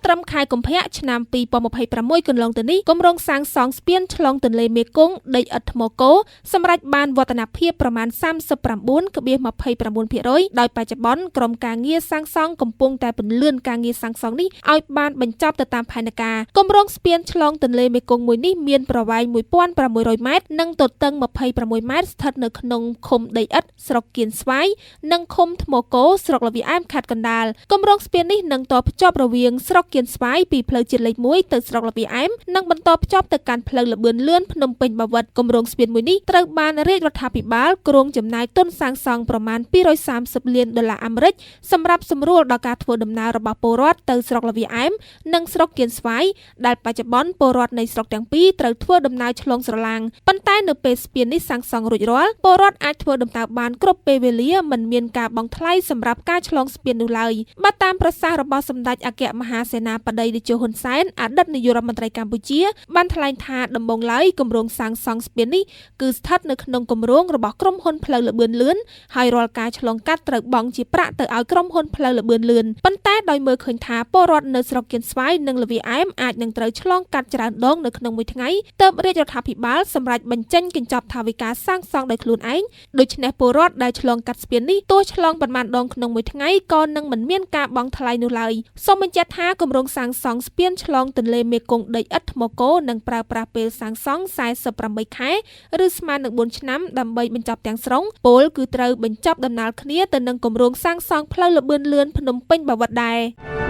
ត្រឹមខែកុម្ភៈឆ្នាំ2026កន្លងទៅនេះគម្រោងសាងសង់ស្ពានឆ្លងទន្លេមេគង្គដីឥដ្ឋថ្មគោសម្រេចបានវឌ្ឍនភាពប្រមាណ 39.29% ដោយបច្ចុប្បន្នក្រុមការងារសាងសង់កំពុងតែពន្លឿនការងារសាងសង់នេះឲ្យបានបញ្ចប់ទៅតាមផែនការគម្រោងស្ពានឆ្លងទន្លេមេគង្គមួយនេះមានប្រវែង 1,600 ម៉ែត្រនិងទទឹង 26 ម៉ែត្រស្ថិតនៅក្នុងឃុំដីឥដ្ឋស្រុកគៀនស្វាយនិងឃុំថ្មគោស្រុកល្វីអែមខេត្តកណ្ដាលគម្រោងស្ពាននេះនឹងតភ្ជាប់រវាងស្រុកគៀនស្វាយពីផ្លូវជាតិលេខ 1 ទៅស្រុកល្វីអែមនិងបន្តភ្ជាប់ទៅកាន់ផ្លូវល្បឿនលឿនភ្នំពេញបាវិតគម្រោងស្ពានមួយនេះត្រូវបានរាជរដ្ឋាភិបាលគ្រោងចំណាយទុនសាងសង់ប្រមាណ$230 លានអាមេរិកសម្រាប់សម្រួលដល់ការធ្វើដំណើររបស់ពលរដ្ឋទៅស្រុកល្វីអែមនិងស្រុកគៀនស្វាយដែលបច្ចុប្បន្នពលរដ្ឋនៃស្រុកទាំងពីរត្រូវធ្វើដំណើរឆ្លងស្រឡាំងប៉ុន្តែនៅពេលស្ពាននេះសាងសង់រួចរាល់ពលរដ្ឋអាចធ្វើដំណើរបានគ្រប់ពេលវេលាមិនមានការបង់ថ្លៃសម្រាប់ការឆ្លងស្ពាននោះឡើយបើតាមប្រសាសន៍របស់សម្ដេចអគ្គមហាសេនាបតីតេជោហ៊ុនសែនអតីតនាយករដ្ឋមន្ត្រីកម្ពុជាបានថ្លែងថាដំបូងឡើយគម្រោងសាងសង់ស្ពាននេះគឺស្ថិតនៅក្នុងគម្រោងរបស់ក្រុមហ៊ុនផ្លូវល្បឿនលឿនហើយរាល់ការឆ្លងកាត់ត្រូវបង់ជាប្រាក់ទៅឲ្យក្រុមហ៊ុនផ្លូវល្បឿនលឿនប៉ុន្តែដោយមើលឃើញថាពលរដ្ឋនៅស្រុកគៀនស្វាយនិងល្វីអែមអាចនឹងត្រូវឆ្លងកាត់ច្រើនដងនៅក្នុងមួយថ្ងៃទើបរាជរដ្ឋាភិបាលសម្រេចបញ្ចេញកញ្ចប់ថវិកាសាងសង់ដោយខ្លួនឯងដូច្នេះពលរដ្ឋដែលឆ្លងកាត់ស្ពាននេះទោះឆ្លងប៉ុន្មានដងក្នុងមួយថ្ងៃក៏នឹងមិនមានការបង់ថ្លៃនោះឡើយសូមបញ្ជាក់ថាគម្រោងសាងសង់ស្ពានឆ្លងទន្លេមេគង្គដីឥដ្ឋថ្មគោនឹងប្រើប្រាស់ពេលសាងសង់48ខែឬស្មើនឹង4ឆ្នាំដើម្បីបញ្ចប់ទាំងស្រុងពលគឺត្រូវបញ្ចប់ដំណើរគ្នាទៅនឹងគម្រោងសាងសង់ផ្លូវល្បឿនលឿនភ្នំពេញបាវិតដែរ